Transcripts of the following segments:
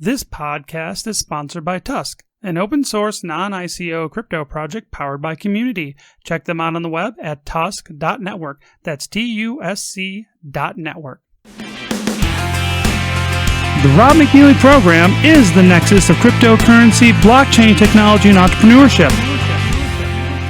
This podcast is sponsored by Tusk, an open source non-ICO crypto project powered by community. Check them out on the web at tusk.network. That's TUSC.network. The Rob McNealy program is the nexus of cryptocurrency, blockchain technology, and entrepreneurship.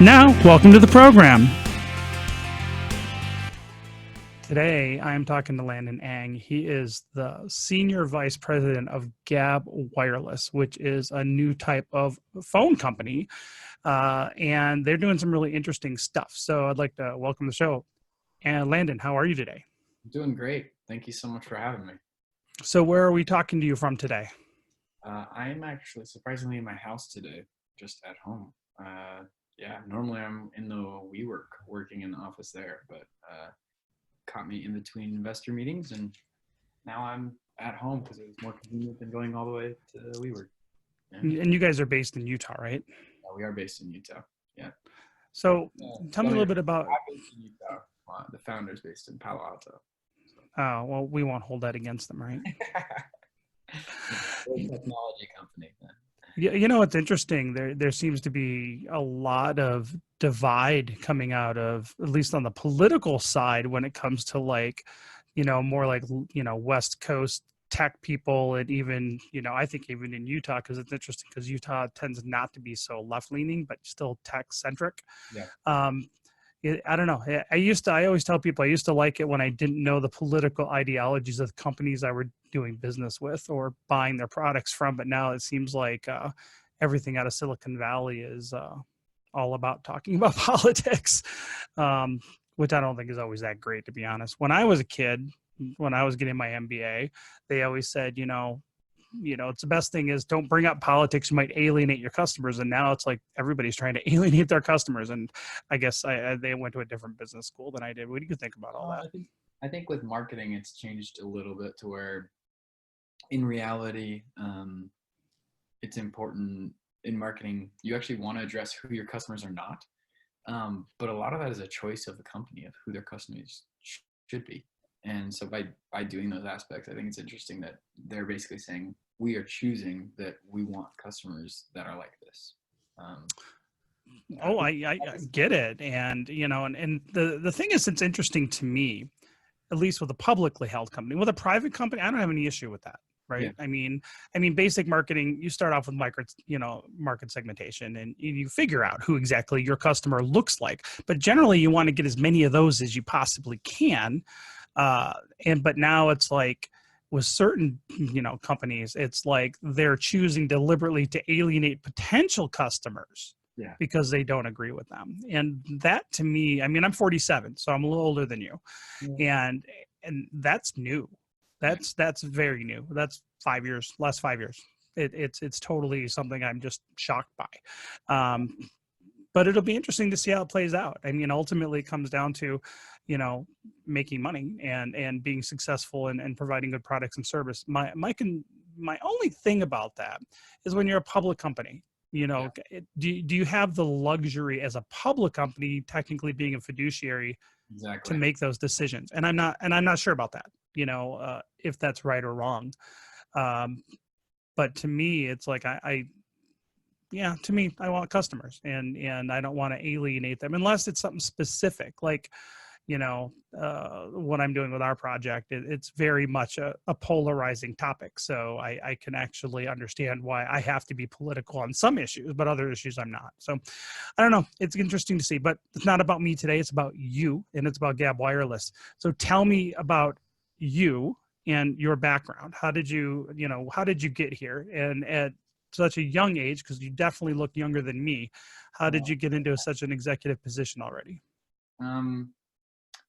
Now, welcome to the program. Today, I am talking to Landon Ainge. He is the Senior Vice President of Gabb Wireless, which is a new type of phone company. And they're doing some really interesting stuff. So I'd like to welcome the show. And Landon, how are you today? I'm doing great. Thank you so much for having me. So where are we talking to you from today? I'm actually surprisingly in my house today, just at home. Normally I'm in the WeWork working in the office there, but caught me in between investor meetings, and now I'm at home because it was more convenient than going all the way to WeWork. Yeah. And you guys are based in Utah, right? Yeah, we are based in Utah. Yeah. So tell me a little bit about. I'm based in Utah. The founder's based in Palo Alto. So. Oh, well, we won't hold that against them, right? Technology company then. Yeah, you know what's interesting? There seems to be a lot of divide coming out of, at least on the political side, when it comes to more like West Coast tech people, and even I think even in Utah, because it's interesting because Utah tends not to be so left leaning, but still tech centric. Yeah. I don't know. I always tell people I used to like it when I didn't know the political ideologies of the companies I were doing business with or buying their products from. But now it seems like everything out of Silicon Valley is all about talking about politics, which I don't think is always that great, to be honest. When I was a kid, when I was getting my MBA, they always said, it's the best thing is don't bring up politics. You might alienate your customers. And now it's like everybody's trying to alienate their customers. And I guess they went to a different business school than I did. What do you think about all that? I think with marketing, it's changed a little bit to where in reality, it's important in marketing. You actually want to address who your customers are not. But a lot of that is a choice of the company of who their customers should be. And so by doing those aspects, I think it's interesting that they're basically saying we are choosing that we want customers that are like this. I get it. And, and the thing is, it's interesting to me, at least with a publicly held company. With a private company, I don't have any issue with that. Right. Yeah. I mean, basic marketing, you start off with market segmentation, and you figure out who exactly your customer looks like. But generally, you want to get as many of those as you possibly can. But now it's like with certain, companies, it's like they're choosing deliberately to alienate potential customers because they don't agree with them. And that to me, I'm 47, so I'm a little older than you. Yeah. And that's new. That's very new. That's 5 years, last 5 years. It's totally something I'm just shocked by. But it'll be interesting to see how it plays out. Ultimately it comes down to, making money and being successful and providing good products and service. My only thing about that is when you're a public company, do you have the luxury as a public company, technically being a fiduciary, to make those decisions? And I'm not sure about that, if that's right or wrong. But to me, it's like, to me, I want customers and I don't want to alienate them unless it's something specific. Like, what I'm doing with our project, it's very much a polarizing topic. So I can actually understand why I have to be political on some issues, but other issues I'm not. So I don't know. It's interesting to see, but it's not about me today. It's about you, and it's about Gabb Wireless. So tell me about you and your background. How did you get here? And at such a young age, because you definitely look younger than me, how did you get into such an executive position already?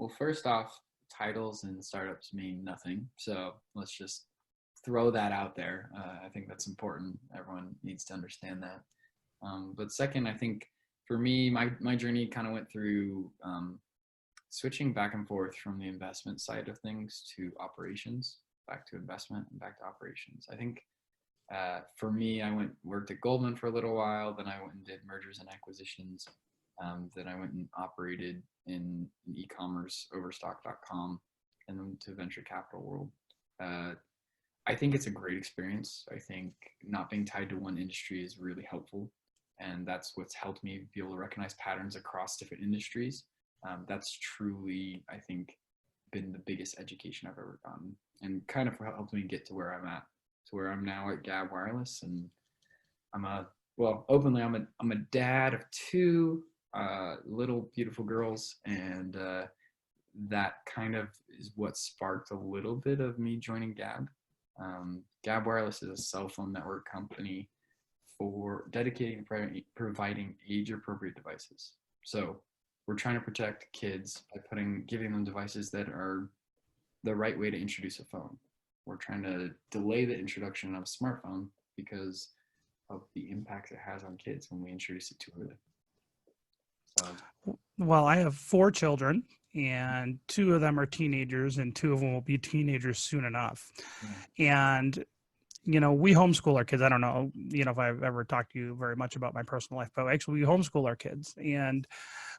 Well, first off, titles and startups mean nothing. So let's just throw that out there. I think that's important. Everyone needs to understand that. But second, I think for me, my journey kind of went through switching back and forth from the investment side of things to operations, back to investment and back to operations. I think for me, I worked at Goldman for a little while. Then I went and did mergers and acquisitions. Then I went and operated in e-commerce, overstock.com, and then to venture capital world. I think it's a great experience. I think not being tied to one industry is really helpful. And that's what's helped me be able to recognize patterns across different industries. That's truly, I think, been the biggest education I've ever gotten, and kind of helped me get to where I'm at, to where I'm now at Gabb Wireless. And openly, I'm a dad of two little beautiful girls, and that kind of is what sparked a little bit of me joining Gabb. Gabb Wireless is a cell phone network company for dedicating to providing age-appropriate devices. So we're trying to protect kids by giving them devices that are the right way to introduce a phone. We're trying to delay the introduction of a smartphone because of the impact it has on kids when we introduce it too early. So, well, I have 4 children, and 2 of them are teenagers, and 2 of them will be teenagers soon enough. Yeah. And we homeschool our kids. I don't know, if I've ever talked to you very much about my personal life, but actually we homeschool our kids. And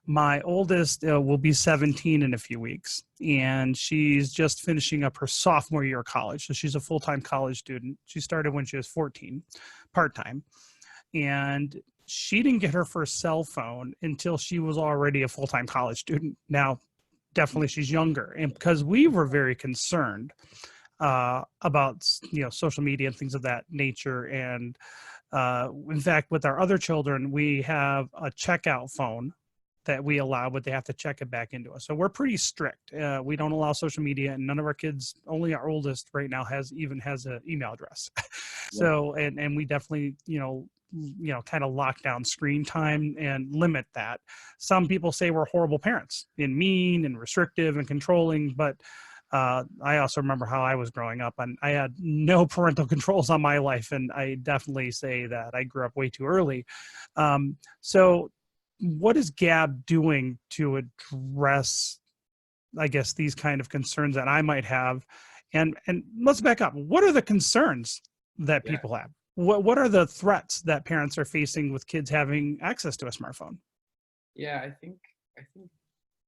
my oldest will be 17 in a few weeks, and she's just finishing up her sophomore year of college. So she's a full-time college student. She started when she was 14, part-time. And she didn't get her first cell phone until she was already a full-time college student. Now, definitely she's younger. And because we were very concerned about social media and things of that nature, and in fact, with our other children, we have a checkout phone that we allow, but they have to check it back into us. So we're pretty strict. We don't allow social media, and none of our kids, only our oldest right now has an email address. So and we definitely kind of lock down screen time and limit that. Some people say we're horrible parents and mean and restrictive and controlling, but I also remember how I was growing up, and I had no parental controls on my life, and I definitely say that I grew up way too early. So what is Gabb doing to address, I guess, these kind of concerns that I might have? And let's back up. What are the concerns that people have? What are the threats that parents are facing with kids having access to a smartphone? Yeah, I think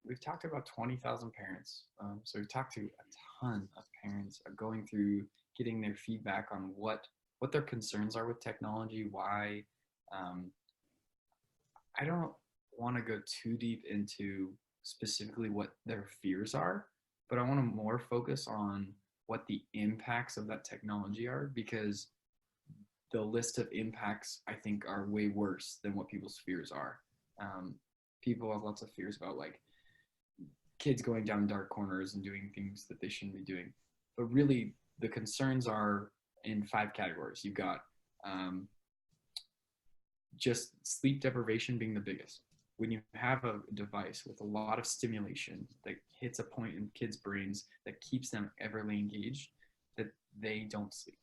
we've talked to about 20,000 parents. So we've talked to a ton of parents going through getting their feedback on what their concerns are with technology, why. I don't want to go too deep into specifically what their fears are, but I want to more focus on what the impacts of that technology are, because the list of impacts, I think, are way worse than what people's fears are. People have lots of fears about, like, kids going down dark corners and doing things that they shouldn't be doing. But really, the concerns are in 5 categories. You've got just sleep deprivation being the biggest. When you have a device with a lot of stimulation that hits a point in kids' brains that keeps them everly engaged, that they don't sleep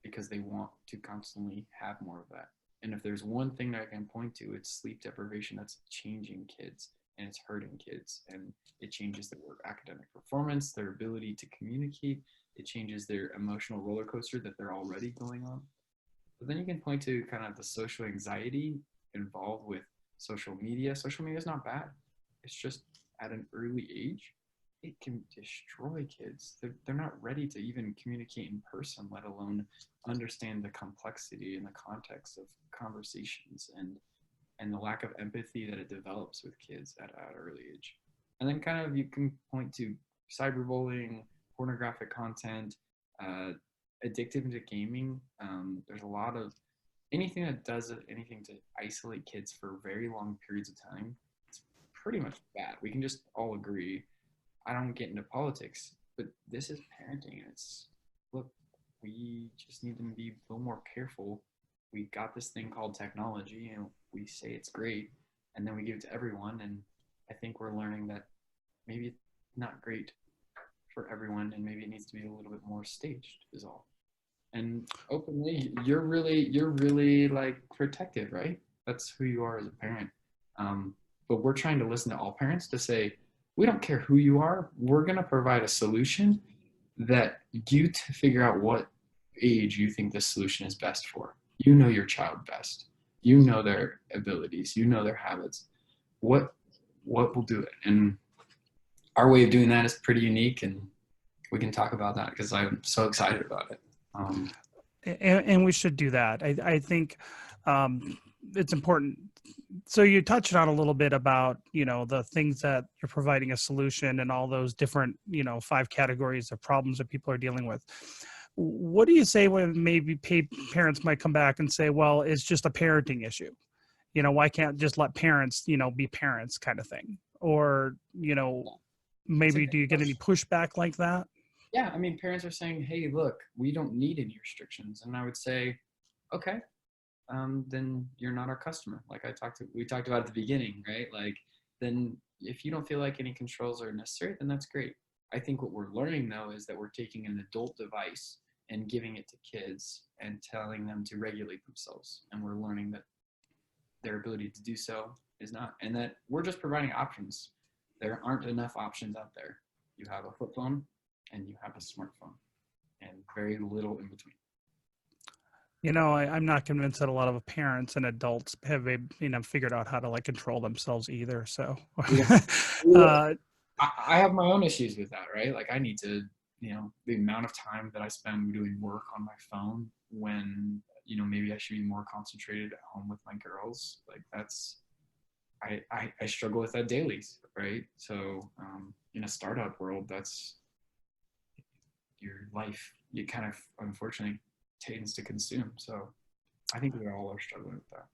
because they want to constantly have more of that. And if there's one thing that I can point to, it's sleep deprivation that's changing kids, and it's hurting kids, and it changes their academic performance, their ability to communicate. It changes their emotional roller coaster that they're already going on. But then you can point to kind of the social anxiety involved with social media. Social media is not bad. It's just at an early age, it can destroy kids. They're not ready to even communicate in person, let alone understand the complexity and the context of conversations and the lack of empathy that it develops with kids at an early age. And then kind of you can point to cyberbullying, pornographic content, addictive to gaming. There's a lot of anything that does anything to isolate kids for very long periods of time. It's pretty much bad. We can just all agree. I don't get into politics, but this is parenting. And look, we just need to be a little more careful. We got this thing called technology, and we say it's great, and then we give it to everyone. And I think we're learning that maybe it's not great for everyone, and maybe it needs to be a little bit more staged is all. And openly, you're really like protected, right? That's who you are as a parent. But we're trying to listen to all parents to say, we don't care who you are. We're going to provide a solution that you to figure out what age you think this solution is best for. You know your child best. You know their abilities. You know their habits. What will do it? And our way of doing that is pretty unique, and we can talk about that because I'm so excited about it. And we should do that. I think it's important. So you touched on a little bit about, the things that you're providing a solution and all those different, 5 categories of problems that people are dealing with. What do you say when maybe parents might come back and say, well, it's just a parenting issue? Why can't just let parents, be parents kind of thing? Or, maybe do you get any pushback like that? Yeah, I mean, parents are saying, hey, look, we don't need any restrictions. And I would say, okay, then you're not our customer. Like we talked about at the beginning, right? Like, then if you don't feel like any controls are necessary, then that's great. I think what we're learning though is that we're taking an adult device and giving it to kids and telling them to regulate themselves. And we're learning that their ability to do so is not, and that we're just providing options. There aren't enough options out there. You have a flip phone and you have a smartphone, and very little in between. I'm not convinced that a lot of parents and adults have, figured out how to control themselves either. So, I have my own issues with that, right? Like I need to, the amount of time that I spend doing work on my phone when, maybe I should be more concentrated at home with my girls. Like that's, I struggle with that daily, right? So in a startup world, that's your life. You kind of, unfortunately, tends to consume. So I think we all are struggling with that.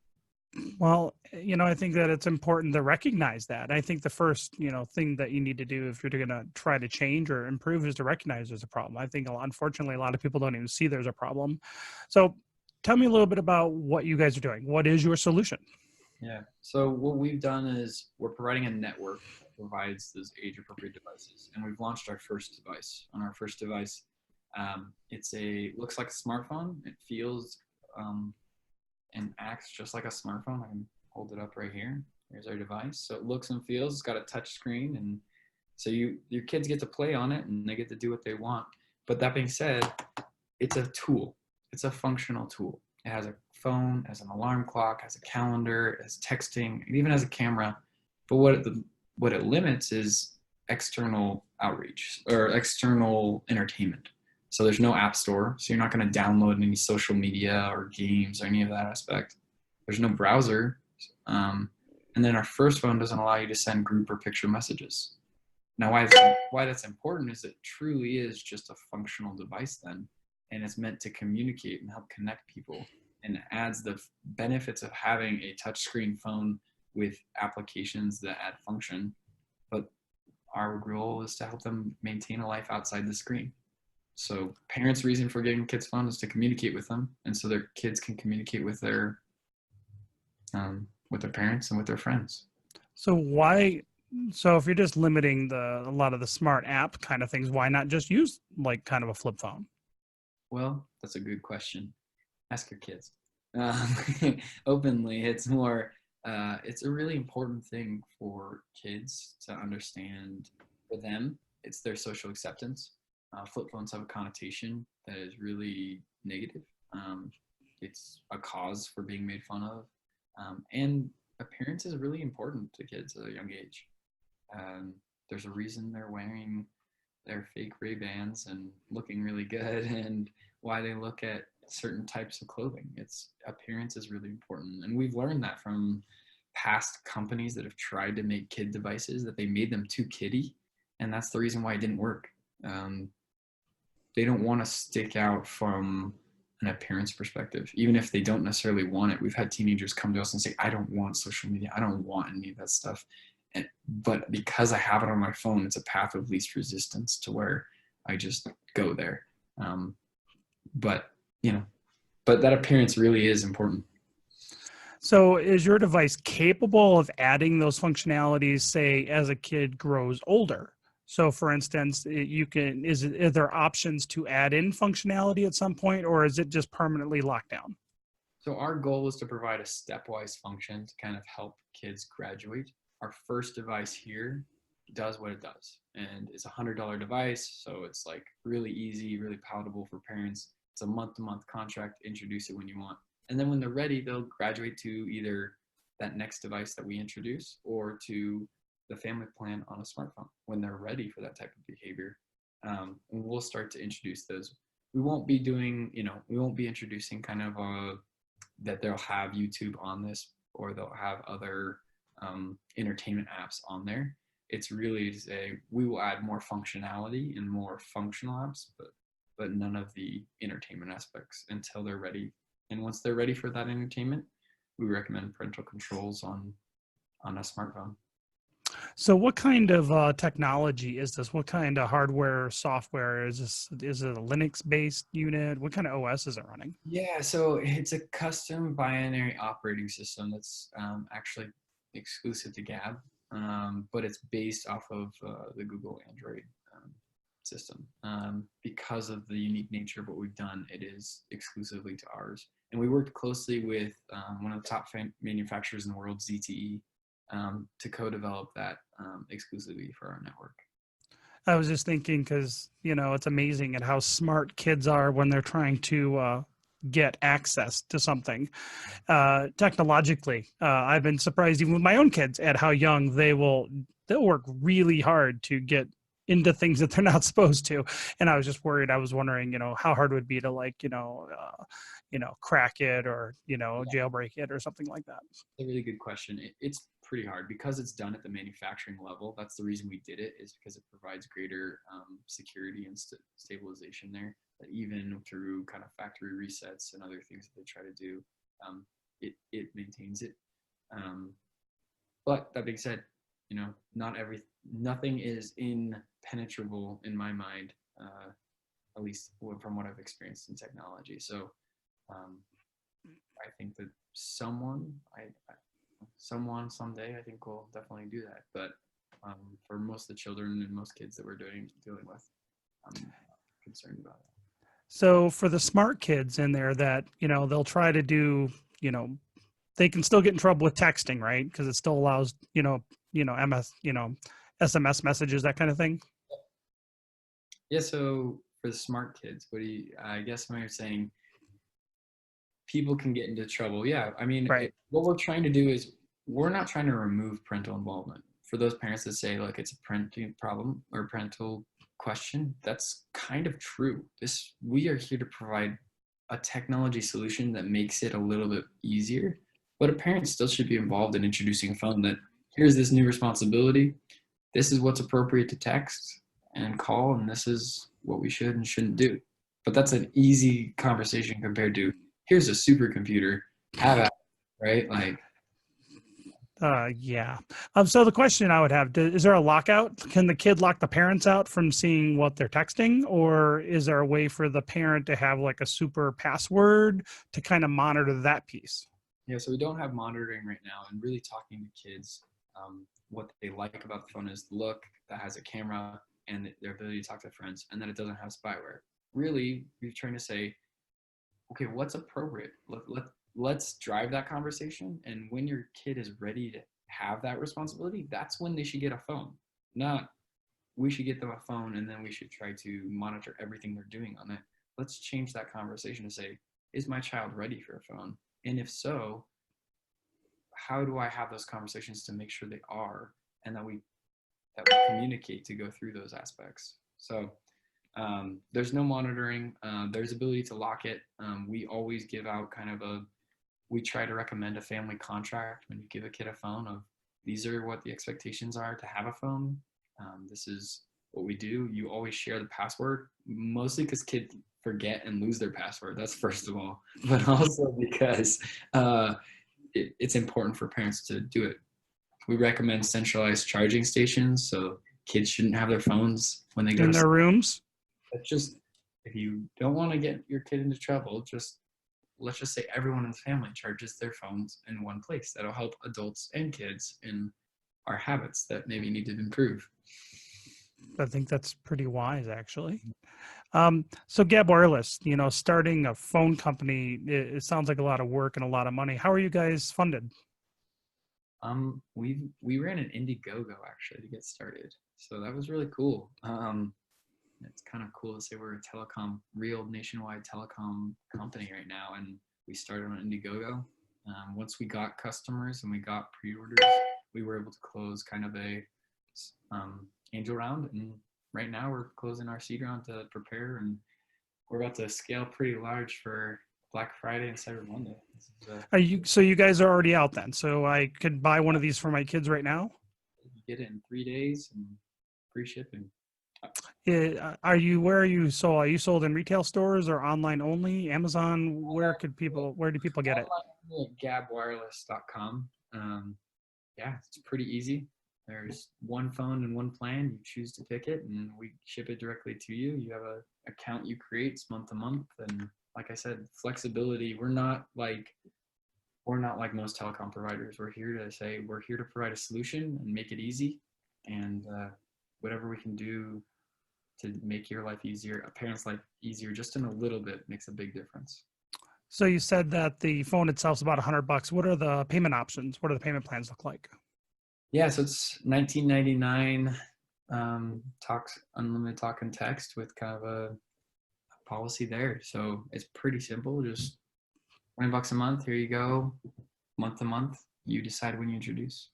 Well, I think that it's important to recognize that. I think the first, thing that you need to do if you're going to try to change or improve is to recognize there's a problem. I think, unfortunately, a lot of people don't even see there's a problem. So tell me a little bit about what you guys are doing. What is your solution? Yeah. So what we've done is we're providing a network that provides those age-appropriate devices. And we've launched our first device. On our first device, looks like a smartphone. It feels and acts just like a smartphone. I can hold it up right here. Here's our device. So it looks and feels. It's got a touch screen, and so your kids get to play on it and they get to do what they want. But that being said, it's a tool. It's a functional tool. It has a phone, has an alarm clock, has a calendar, has texting, it even has a camera. But what it limits is external outreach or external entertainment. So there's no app store, so you're not going to download any social media or games or any of that aspect. There's no browser. And then our first phone doesn't allow you to send group or picture messages. Now, why that's important is it truly is just a functional device then, and it's meant to communicate and help connect people, and it adds the benefits of having a touchscreen phone with applications that add function. But our goal is to help them maintain a life outside the screen. So parents' reason for getting kids' phone is to communicate with them, and so their kids can communicate with their parents and with their friends. So if you're just limiting a lot of the smart app kind of things, why not just use kind of a flip phone? Well, that's a good question. Ask your kids. Openly, it's more, it's a really important thing for kids to understand. For them, it's their social acceptance. Flip phones have a connotation that is really negative. It's a cause for being made fun of. And appearance is really important to kids at a young age. There's a reason they're wearing their fake Ray-Bans and looking really good, and why they look at certain types of clothing. Appearance is really important. And we've learned that from past companies that have tried to make kid devices, that they made them too kiddie. And that's the reason why it didn't work. They don't want to stick out from an appearance perspective, even if they don't necessarily want it. We've had teenagers come to us and say, I don't want social media. I don't want any of that stuff. But because I have it on my phone, it's a path of least resistance to where I just go there. But that appearance really is important. So is your device capable of adding those functionalities, say, as a kid grows older? So for instance, are there options to add in functionality at some point, or is it just permanently locked down? So our goal is to provide a stepwise function to kind of help kids graduate. Our first device here does what it does, and it's a $100 device, so it's like really easy, really palatable for parents. It's a month-to-month contract. Introduce it when you want, and then when they're ready, they'll graduate to either that next device that we introduce or to the family plan on a smartphone when they're ready for that type of behavior. And we'll start to introduce those. we won't be doing, we won't be introducing kind of that they'll have YouTube on this, or they'll have other entertainment apps on there. It's really to say we will add more functionality and more functional apps, but none of the entertainment aspects until they're ready. And once they're ready for that entertainment, we recommend parental controls on a smartphone. So what kind of technology is this? What kind of hardware, software is this? Is it a Linux-based unit? What kind of OS is it running? Yeah, so it's a custom binary operating system that's actually exclusive to Gabb, but it's based off of the Google Android system. Because of the unique nature of what we've done, it is exclusively to ours. And we worked closely with one of the top manufacturers in the world, ZTE, to co-develop that exclusively for our network. I was just thinking because, it's amazing at how smart kids are when they're trying to get access to something technologically. I've been surprised even with my own kids at how young they'll work really hard to get into things that they're not supposed to. And I was just worried. I was wondering, how hard it would be to crack it or, jailbreak it or something like that. That's a really good question. It's pretty hard because it's done at the manufacturing level. That's the reason we did it, is because it provides greater security and stabilization there. That even through kind of factory resets and other things that they try to do, it maintains it. But that being said, nothing is impenetrable in my mind, at least from what I've experienced in technology. So I think that someone someday, I think will definitely do that. But for most of the children and most kids that we're dealing with, I'm concerned about it. So for the smart kids in there that, they'll try to do, they can still get in trouble with texting, right? Because it still allows, SMS messages, that kind of thing. Yeah. So for the smart kids, I guess when you're saying people can get into trouble. Yeah. I mean, right. What we're trying to do is we're not trying to remove parental involvement. For those parents that say like it's a parental problem or parental question, that's kind of true. We are here to provide a technology solution that makes it a little bit easier, but a parent still should be involved in introducing a phone that here's this new responsibility. This is what's appropriate to text and call, and this is what we should and shouldn't do. But that's an easy conversation compared to here's a supercomputer, have it, right? Like, yeah. So the question I would have, is there a lockout? Can the kid lock the parents out from seeing what they're texting? Or is there a way for the parent to have like a super password to kind of monitor that piece? Yeah, so we don't have monitoring right now, and really talking to kids, what they like about the phone is the look that has a camera and their ability to talk to friends, and that it doesn't have spyware. Really, we're trying to say, okay, what's appropriate? Let's drive that conversation. And when your kid is ready to have that responsibility, that's when they should get a phone. Not we should get them a phone and then we should try to monitor everything they're doing on it. Let's change that conversation to say, is my child ready for a phone? And if so, how do I have those conversations to make sure they are, and that we communicate to go through those aspects. So there's no monitoring. There's ability to lock it. We always give out we try to recommend a family contract when you give a kid a phone of these are what the expectations are to have a phone. This is what we do. You always share the password, mostly because kids forget and lose their password. That's first of all, but also because it's important for parents to do it. We recommend centralized charging stations, so kids shouldn't have their phones when they go in to their rooms. That's just, if you don't want to get your kid into trouble, let's just say everyone in the family charges their phones in one place. That'll help adults and kids in our habits that maybe need to improve. I think that's pretty wise, actually. So Gabb Wireless, starting a phone company, it sounds like a lot of work and a lot of money. How are you guys funded? We ran an Indiegogo actually to get started, so that was really cool. It's kind of cool to say we're a real nationwide telecom company right now, and we started on Indiegogo. Once we got customers and we got pre-orders, we were able to close kind of a angel round, and right now we're closing our seed round to prepare and we're about to scale pretty large for Black Friday and Cyber Monday. So you guys are already out then? So I could buy one of these for my kids right now? You get it in 3 days and free shipping. Where are you sold? Are you sold in retail stores or online only? Amazon? Where do people get it? GabbWireless.com. Yeah, it's pretty easy. There's one phone and one plan. You choose to pick it, and we ship it directly to you. You have an account you create. It's month to month, and like I said, flexibility. We're not like most telecom providers. We're here to provide a solution and make it easy, and whatever we can do to make your life easier, a parent's life easier, just in a little bit, makes a big difference. So you said that the phone itself is about $100. What are the payment options? What do the payment plans look like? Yeah, so it's $19.99, unlimited talk and text with kind of a policy there. So it's pretty simple. Just $20 a month. Here you go, month to month. You decide when you introduce.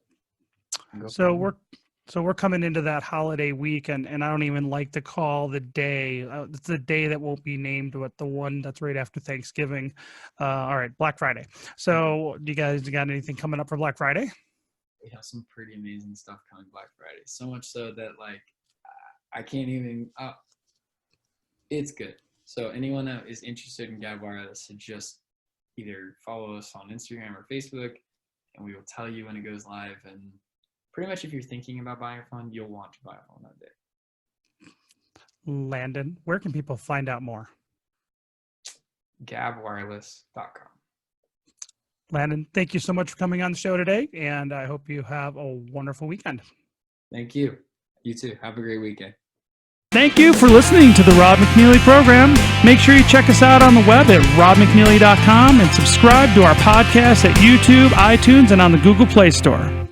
So we're coming into that holiday week, and I don't even like to call the day. It's the day that won't be named, but the one that's right after Thanksgiving. All right, Black Friday. So you guys got anything coming up for Black Friday? We have some pretty amazing stuff coming Black Friday. So much so that like I can't even. It's good. So anyone that is interested in Gabb Wireless should just either follow us on Instagram or Facebook, and we will tell you when it goes live. And pretty much if you're thinking about buying a phone, you'll want to buy a phone that day. Landon, where can people find out more? GabbWireless.com. Landon, thank you so much for coming on the show today, and I hope you have a wonderful weekend. Thank you. You too. Have a great weekend. Thank you for listening to the Rob McNealy program. Make sure you check us out on the web at robmcnealy.com and subscribe to our podcast at YouTube, iTunes, and on the Google Play Store.